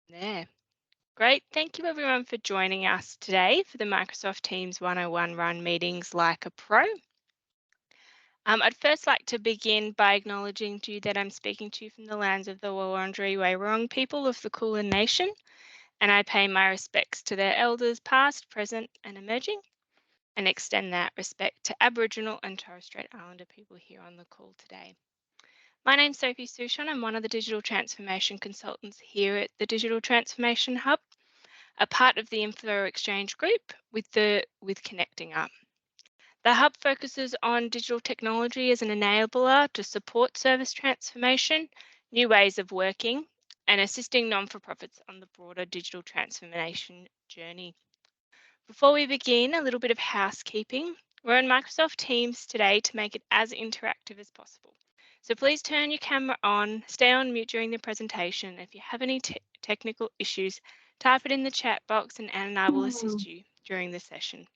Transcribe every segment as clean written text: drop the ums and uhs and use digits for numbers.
There. Great. Thank you everyone for joining us today for the Microsoft Teams 101 Run Meetings like a Pro. I'd first like to begin by acknowledging to you that I'm speaking to you from the lands of the Wurundjeri Woi-wurrung people of the Kulin Nation, and I pay my respects to their elders past, present and emerging, and extend that respect to Aboriginal and Torres Strait Islander people here on the call today. My name's Sophie Sushon. I'm one of the digital transformation consultants here at the Digital Transformation Hub, a part of the Info Exchange group with Connecting Up. The hub focuses on digital technology as an enabler to support service transformation, new ways of working, and assisting non-for-profits on the broader digital transformation journey. Before we begin, a little bit of housekeeping. We're on Microsoft Teams today to make it as interactive as possible. So please turn your camera on, stay on mute during the presentation. If you have any technical issues, type it in the chat box and Anne and I will assist you during the session.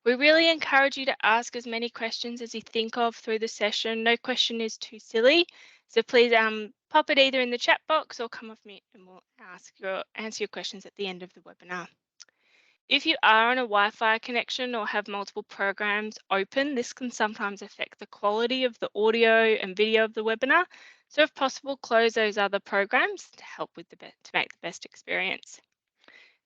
We really encourage you to ask as many questions as you think of through the session. No question is too silly. So please pop it either in the chat box or come off mute and we'll answer your questions at the end of the webinar. If you are on a Wi-Fi connection or have multiple programs open, this can sometimes affect the quality of the audio and video of the webinar. So if possible, close those other programs to help with to make the best experience.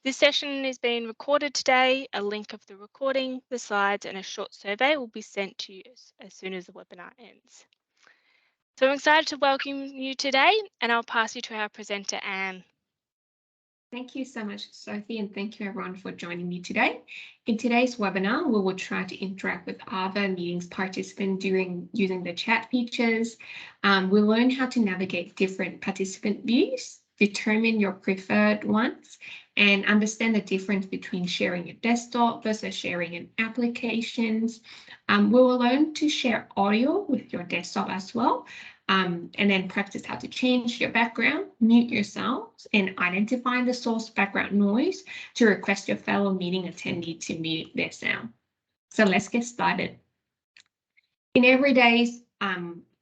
This session is being recorded today. A link of the recording, the slides, and a short survey will be sent to you as soon as the webinar ends. So I'm excited to welcome you today, and I'll pass you to our presenter, Anne. Thank you so much, Sophie, and thank you everyone for joining me today. In today's webinar, we will try to interact with other meetings participants using the chat features. We'll learn how to navigate different participant views, determine your preferred ones, and understand the difference between sharing your desktop versus sharing in applications. We will learn to share audio with your desktop as well. And then practice how to change your background, mute yourselves, and identify the source background noise to request your fellow meeting attendee to mute their sound. So let's get started. In everyday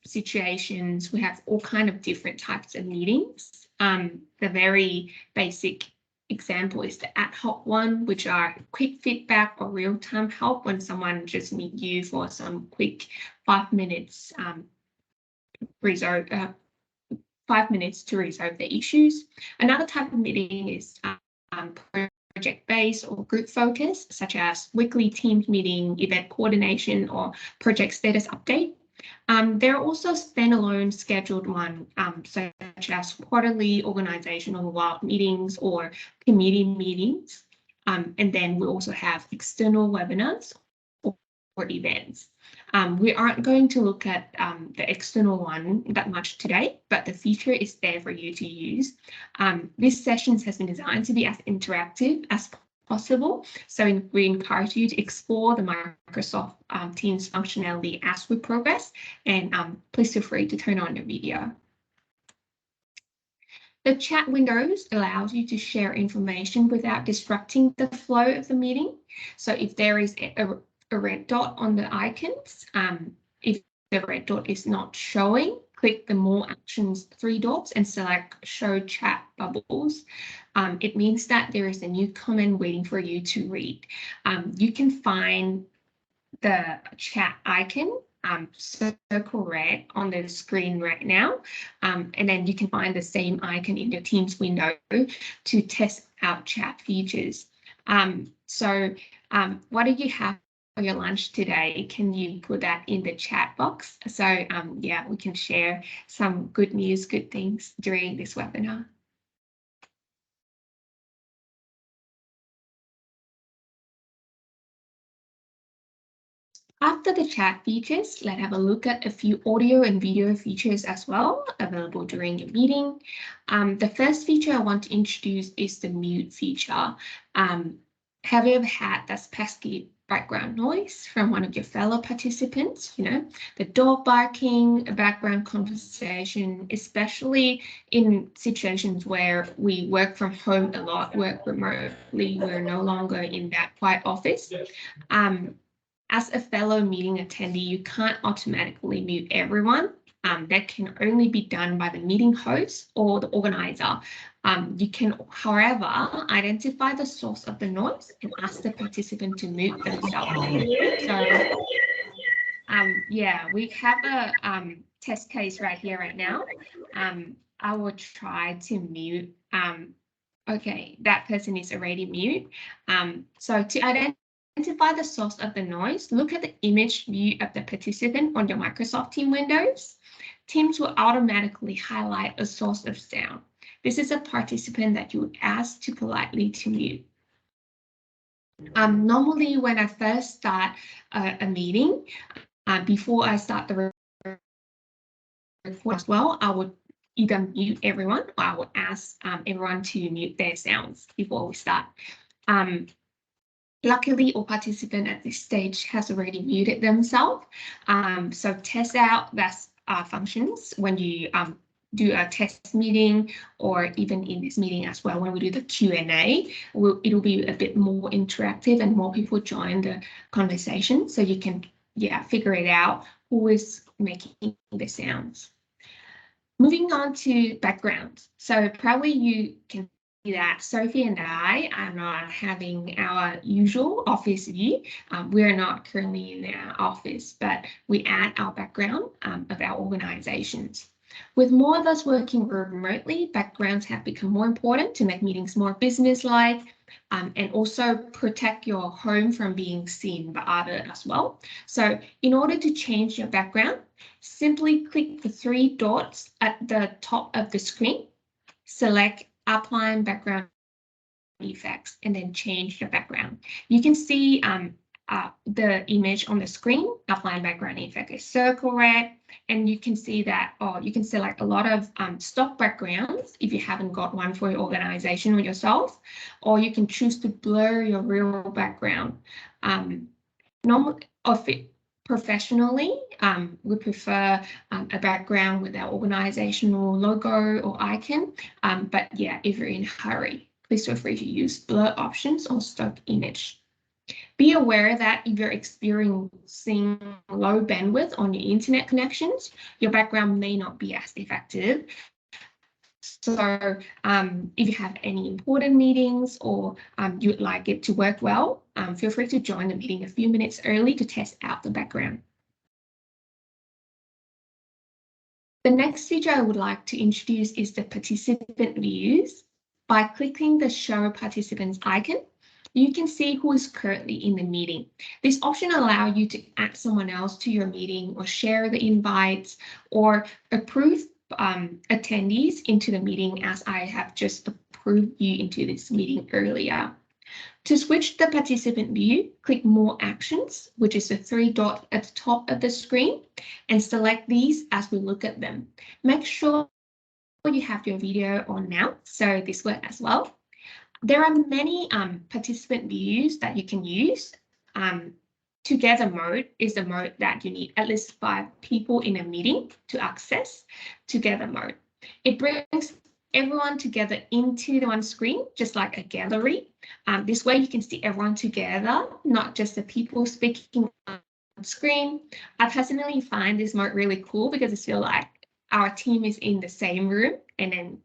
situations, we have all kind of different types of meetings. The very basic example is the ad hoc one, which are quick feedback or real-time help when someone just needs you for some quick 5 minutes 5 minutes to resolve the issues. Another type of meeting is project-based or group focus, such as weekly Teams meeting, event coordination, or project status update. There are also standalone scheduled ones, such as quarterly organizational meetings or committee meetings. And then we also have external webinars or events. We aren't going to look at the external one that much today, but the feature is there for you to use. This session has been designed to be as interactive as possible, so we encourage you to explore the Microsoft Teams functionality as we progress, and please feel free to turn on your video. The chat windows allows you to share information without disrupting the flow of the meeting. So if there is a red dot on the icons. If the red dot is not showing, click the More Actions 3 dots and select Show Chat Bubbles. It means that there is a new comment waiting for you to read. You can find the chat icon circle red on the screen right now, and then you can find the same icon in your Teams window to test out chat features. What do you have for your lunch today? Can you put that in the chat box? So yeah, we can share some good news, good things during this webinar. After the chat features, let's have a look at a few audio and video features as well available during your meeting. The first feature I want to introduce is the mute feature. Have you ever had that pesky background noise from one of your fellow participants? You know, the dog barking, a background conversation, especially in situations where we work from home a lot, work remotely, we're no longer in that quiet office. As a fellow meeting attendee, you can't automatically mute everyone. that can only be done by the meeting host or the organizer. You can, however, identify the source of the noise and ask the participant to mute themselves. So yeah, we have a test case right here, right now. I will try to mute. Okay, that person is already mute. So to identify the source of the noise, look at the image view of the participant on your Microsoft Teams windows. Teams will automatically highlight a source of sound. This is a participant that you would ask to politely to mute. Normally, when I first start a meeting, before I start the record as well, I would either mute everyone or I would ask everyone to mute their sounds before we start. Luckily, all participants at this stage has already muted themselves. So test out that functions when you do a test meeting, or even in this meeting as well, when we do the Q&A, it'll be a bit more interactive and more people join the conversation, so you can figure it out who is making the sounds. Moving on to background. So probably you can see that Sophie and I are not having our usual office view. We're not currently in our office, but we add our background of our organizations. With more of us working remotely, backgrounds have become more important to make meetings more business-like, and also protect your home from being seen by others as well. So in order to change your background, simply click the 3 dots at the top of the screen, select Apply Background Effects, and then change the background. You can see the image on the screen. Apply Background Effect is circle red, and you can see that, you can select a lot of stock backgrounds if you haven't got one for your organization or yourself, or you can choose to blur your real background. Professionally, we prefer a background with our organizational logo or icon, but yeah, if you're in a hurry, please feel free to use blur options or stock image. Be aware that if you're experiencing low bandwidth on your internet connections, your background may not be as effective. So if you have any important meetings or you'd like it to work well, feel free to join the meeting a few minutes early to test out the background. The next feature I would like to introduce is the participant views. By clicking the Show Participants icon, you can see who is currently in the meeting. This option allows you to add someone else to your meeting, or share the invites, or approve attendees into the meeting, as I have just approved you into this meeting earlier. To switch the participant view, click More Actions, which is the 3 dots at the top of the screen, and select these as we look at them. Make sure you have your video on now, so this works as well. There are many participant views that you can use. Together mode is the mode that you need at least 5 people in a meeting to access together mode. It brings everyone together into the one screen, just like a gallery. This way you can see everyone together, not just the people speaking on the screen. I personally find this mode really cool because I feel like our team is in the same room, and then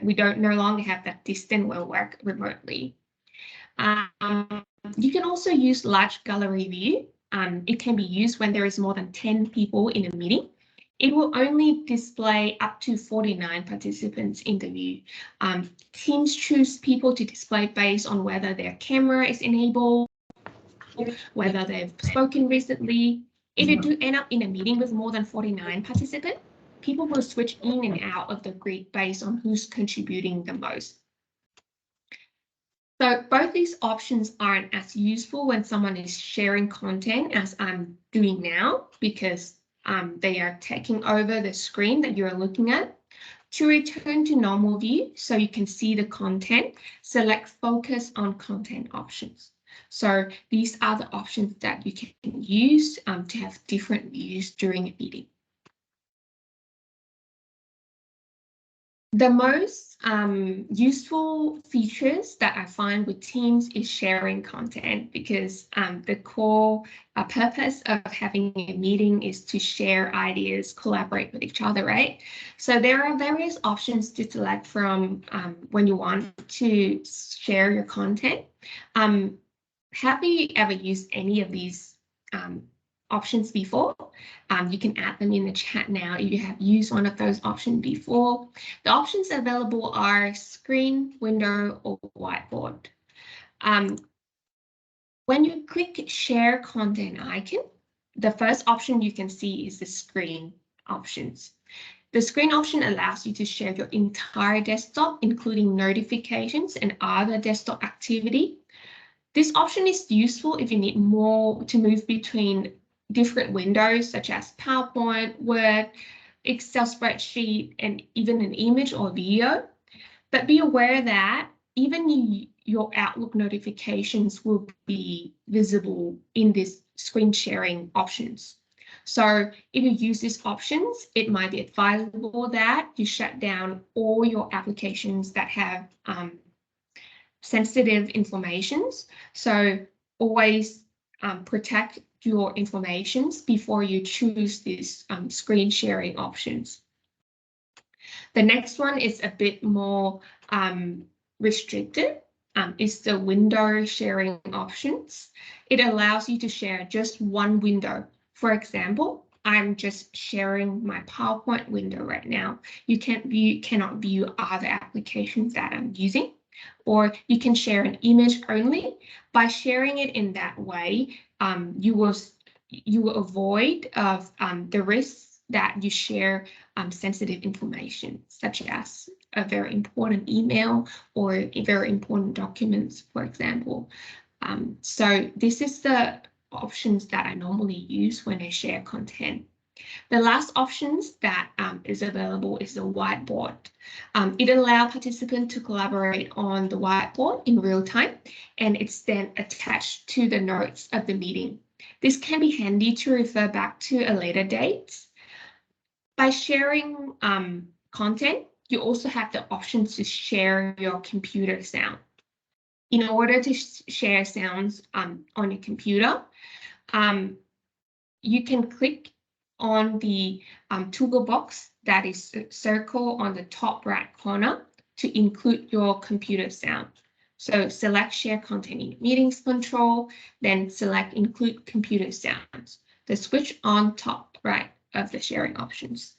we don't no longer have that distance when we work remotely. You can also use large gallery view. It can be used when there is more than 10 people in a meeting. It will only display up to 49 participants in the view. Teams choose people to display based on whether their camera is enabled, whether they've spoken recently. If you do end up in a meeting with more than 49 participants, people will switch in and out of the grid based on who's contributing the most. So both these options aren't as useful when someone is sharing content as I'm doing now, because they are taking over the screen that you're looking at. To return to normal view so you can see the content, select Focus on Content options. So these are the options that you can use to have different views during a meeting. The most useful features that I find with Teams is sharing content, because the core purpose of having a meeting is to share ideas, collaborate with each other, right? So there are various options to select from when you want to share your content. Have you ever used any of these options before? You can add them in the chat now if you have used one of those options before. The options available are screen, window, or whiteboard. When you click share content icon, the first option you can see is the screen options. The screen option allows you to share your entire desktop, including notifications and other desktop activity. This option is useful if you need more to move between different windows, such as PowerPoint, Word, Excel spreadsheet, and even an image or video. But be aware that even your Outlook notifications will be visible in this screen sharing options. So if you use these options, it might be advisable that you shut down all your applications that have sensitive informations. So always protect your informations before you choose these screen sharing options. The next one is a bit more restricted. It's the window sharing options. It allows you to share just one window. For example, I'm just sharing my PowerPoint window right now. You cannot view other applications that I'm using. Or you can share an image only. By sharing it in that way, you will avoid the risks that you share sensitive information, such as a very important email or very important documents, for example. So this is the options that I normally use when I share content. The last options that is available is the whiteboard. It allows participants to collaborate on the whiteboard in real time, and it's then attached to the notes of the meeting. This can be handy to refer back to a later date. By sharing content, you also have the option to share your computer sound. In order to share sounds on your computer, you can click on the toggle box that is circled on the top right corner to include your computer sound. So select share content in meetings control, then select include computer sounds. The switch on top right of the sharing options.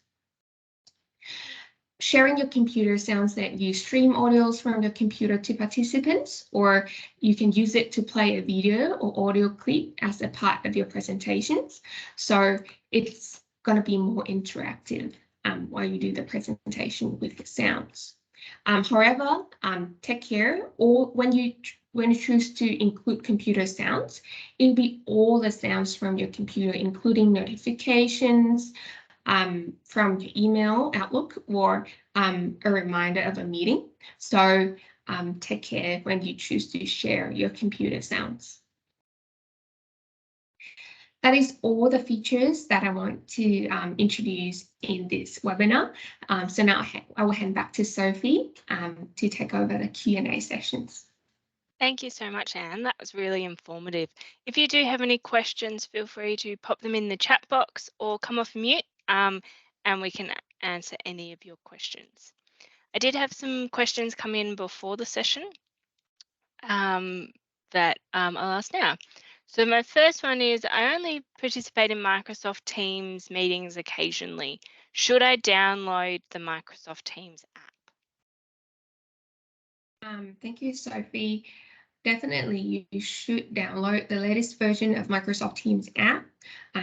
Sharing your computer sounds that you stream audios from your computer to participants, or you can use it to play a video or audio clip as a part of your presentations. So it's going to be more interactive while you do the presentation with the sounds. However, take care, or when you choose to include computer sounds, it'll be all the sounds from your computer, including notifications, from your email, Outlook, or a reminder of a meeting. So take care when you choose to share your computer sounds. That is all the features that I want to introduce in this webinar. So now I will hand back to Sophie to take over the Q&A sessions. Thank you so much, Anne. That was really informative. If you do have any questions, feel free to pop them in the chat box or come off mute, and we can answer any of your questions. I did have some questions come in before the session that I'll ask now. So my first one is, I only participate in Microsoft Teams meetings occasionally. Should I download the Microsoft Teams app? Thank you, Sophie. Definitely, you should download the latest version of Microsoft Teams app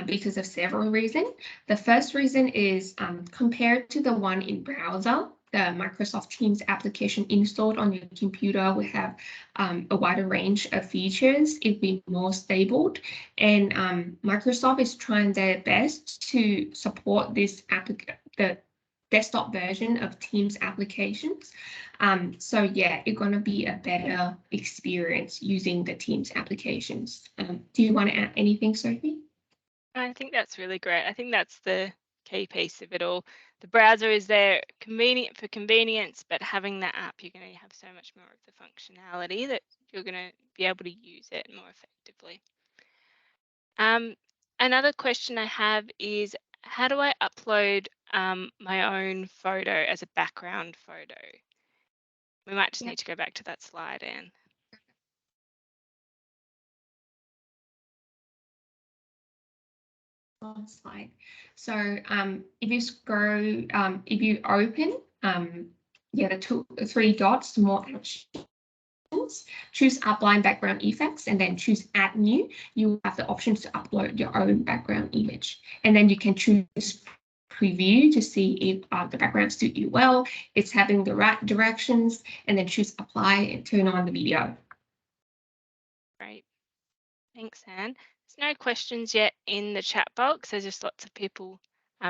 because of several reasons. The first reason is compared to the one in browser, the Microsoft Teams application installed on your computer will have a wider range of features. It'll be more stable, and Microsoft is trying their best to support this the desktop version of Teams applications. So yeah, it's going to be a better experience using the Teams applications. Do you want to add anything, Sophie? I think that's really great. I think that's the key piece of it all. the browser is there convenient for convenience, but having that app, you're going to have so much more of the functionality that you're going to be able to use it more effectively. Another question I have is, how do I upload my own photo as a background photo? We might just Yeah. need to go back to that slide, Anne. Slide. So if you scroll, if you open, the three dots, more actions, choose Upline Background Effects, and then choose Add New. You have the options to upload your own background image, and then you can choose Preview to see if the background suit you well, it's having the right directions, and then choose Apply and turn on the video. Great. Thanks, Anne. There's no questions yet in the chat box. There's just lots of people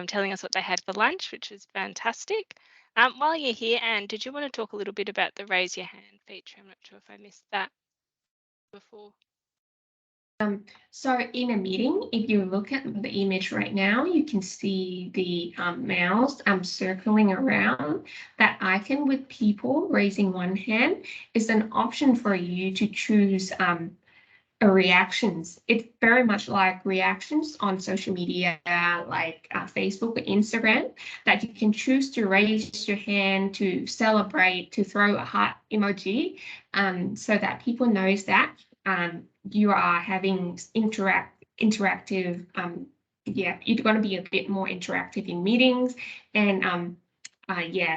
telling us what they had for lunch, which is fantastic. While you're here, Anne, did you want to talk a little bit about the raise your hand feature? I'm not sure if I missed that before. So in a meeting, if you look at the image right now, you can see the mouse circling around. That icon with people raising one hand is an option for you to choose reactions. It's very much like reactions on social media like Facebook or Instagram, that you can choose to raise your hand, to celebrate, to throw a heart emoji, so that people knows that you are having interactive, you're going to be a bit more interactive in meetings, and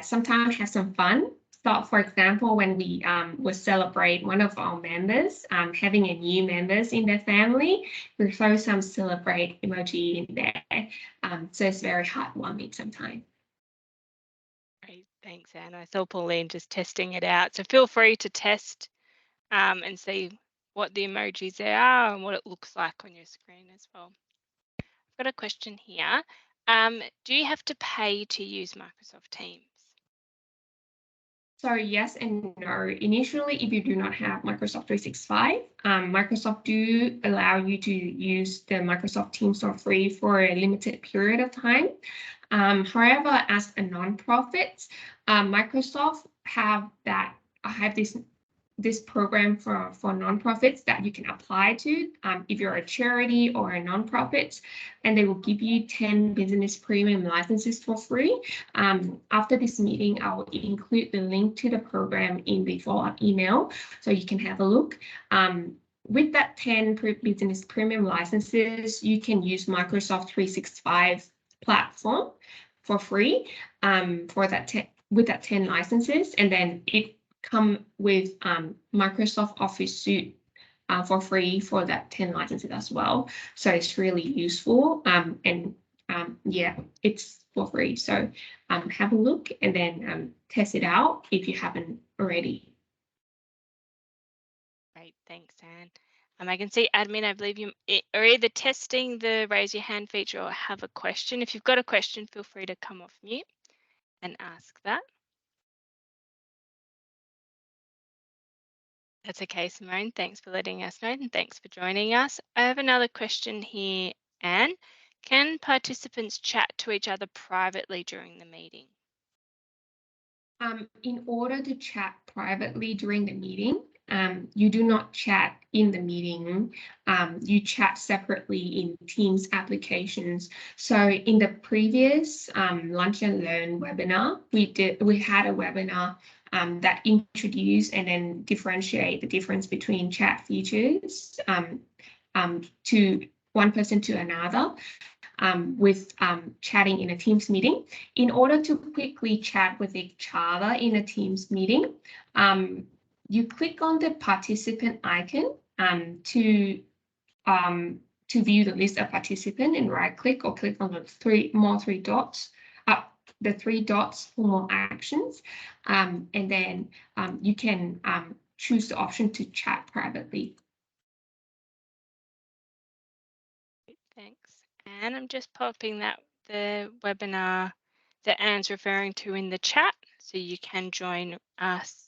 sometimes have some fun. So, for example, when we will celebrate one of our members having a new members in their family, we throw some celebrate emoji in there. So it's very heartwarming sometimes. Great, thanks, Anne. I saw Pauline just testing it out. So feel free to test and see what the emojis there are and what it looks like on your screen as well. I've got a question here. Do you have to pay to use Microsoft Teams? So yes and no. Initially, if you do not have Microsoft 365, Microsoft do allow you to use the Microsoft Teams for free for a limited period of time. However, as a nonprofit, Microsoft have this program for nonprofits that you can apply to if you're a charity or a nonprofit, and they will give you 10 business premium licenses for free. After this meeting, I will include the link to the program in the follow-up email so you can have a look. With that 10 business premium licenses, you can use Microsoft 365 platform for free with that 10 licenses, and then it come with Microsoft Office Suite for free for that 10 licenses as well. So it's really useful, and it's for free. So have a look and then test it out if you haven't already. Great, thanks, Anne. I can see admin, I believe you are either testing the raise your hand feature or have a question. If you've got a question, feel free to come off mute and ask that. That's okay, Simone. Thanks for letting us know and thanks for joining us. I have another question here, Anne. Can participants chat to each other privately during the meeting? In order to chat privately during the meeting, you do not chat in the meeting. You chat separately in Teams applications. So in the previous Lunch and Learn webinar, we had a webinar that introduced and then differentiate the difference between chat features to one person to another. With chatting in a Teams meeting. In order to quickly chat with each other in a Teams meeting, you click on the participant icon to view the list of participants, and right click or click on the three dots, the three dots for more actions, and then you can choose the option to chat privately. Thanks. And I'm just popping the webinar that Anne's referring to in the chat, so you can join us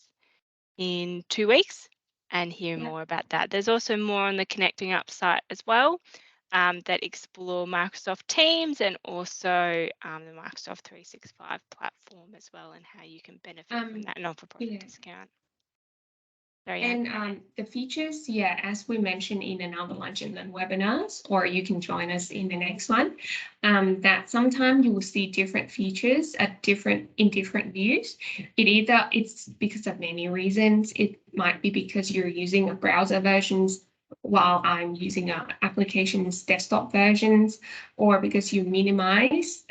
in 2 weeks and hear more about that. There's also more on the Connecting Up site as well. that explore Microsoft Teams and also the Microsoft 365 platform as well, and how you can benefit from that not-for-profit Yeah. discount. Sorry, And Anne. the features, yeah, as we mentioned in another Lunch and Learn webinars, or you can join us in the next one, that sometimes you will see different features in different views. It's because of many reasons. It might be because you're using a browser versions while I'm using applications desktop versions, or because you minimize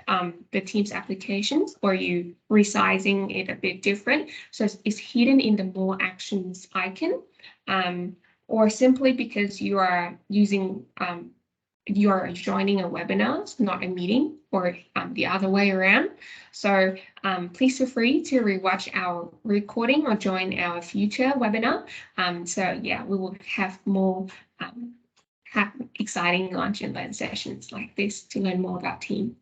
the Teams applications, or you resizing it a bit different. So it's hidden in the more actions icon, or simply because you are using you are joining a webinar, not a meeting, or the other way around. So please feel free to rewatch our recording or join our future webinar. So yeah, we will have more exciting Lunch and Learn sessions like this to learn more about Teams.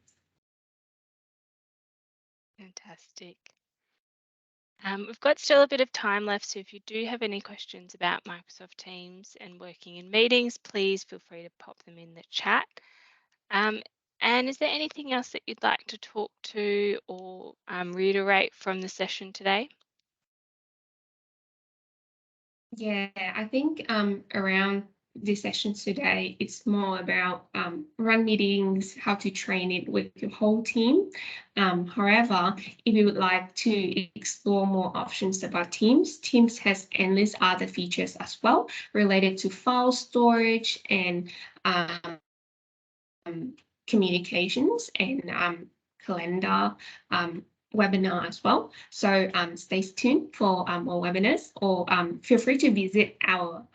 Fantastic. We've got still a bit of time left, so if you do have any questions about Microsoft Teams and working in meetings, please feel free to pop them in the chat. And is there anything else that you'd like to talk to or reiterate from the session today? Yeah, I think around the sessions today, it's more about run meetings, how to train it with your whole team. However, if you would like to explore more options about Teams, Teams has endless other features as well related to file storage and communications and calendar webinar as well. So stay tuned for more webinars, or feel free to visit our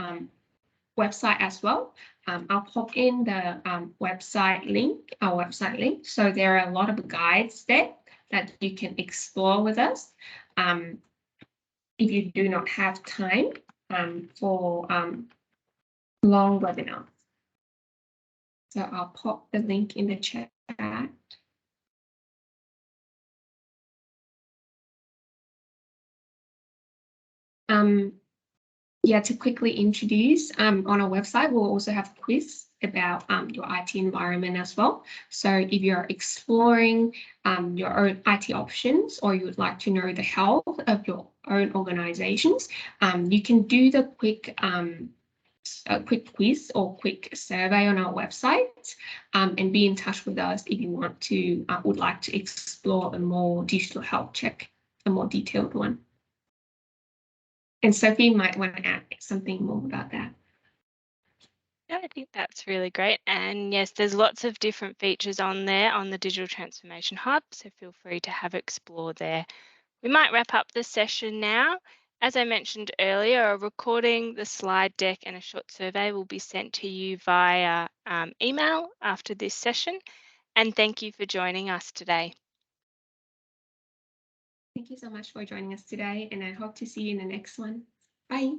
website as well. I'll pop in the our website link. So there are a lot of guides there that you can explore with us. If you do not have time for long webinars. So I'll pop the link in the chat. Yeah, to quickly introduce, on our website, we'll also have a quiz about your IT environment as well. So if you're exploring your own IT options, or you would like to know the health of your own organizations, you can do the quick quiz or quick survey on our website, and be in touch with us if you would like to explore a more digital health check, a more detailed one. And Sophie might want to add something more about that. Yeah, I think that's really great. And yes, there's lots of different features on there on the Digital Transformation Hub, so feel free to have a explore there. We might wrap up the session now. As I mentioned earlier, a recording, the slide deck, and a short survey will be sent to you via email after this session. And thank you for joining us today. Thank you so much for joining us today, and I hope to see you in the next one. Bye.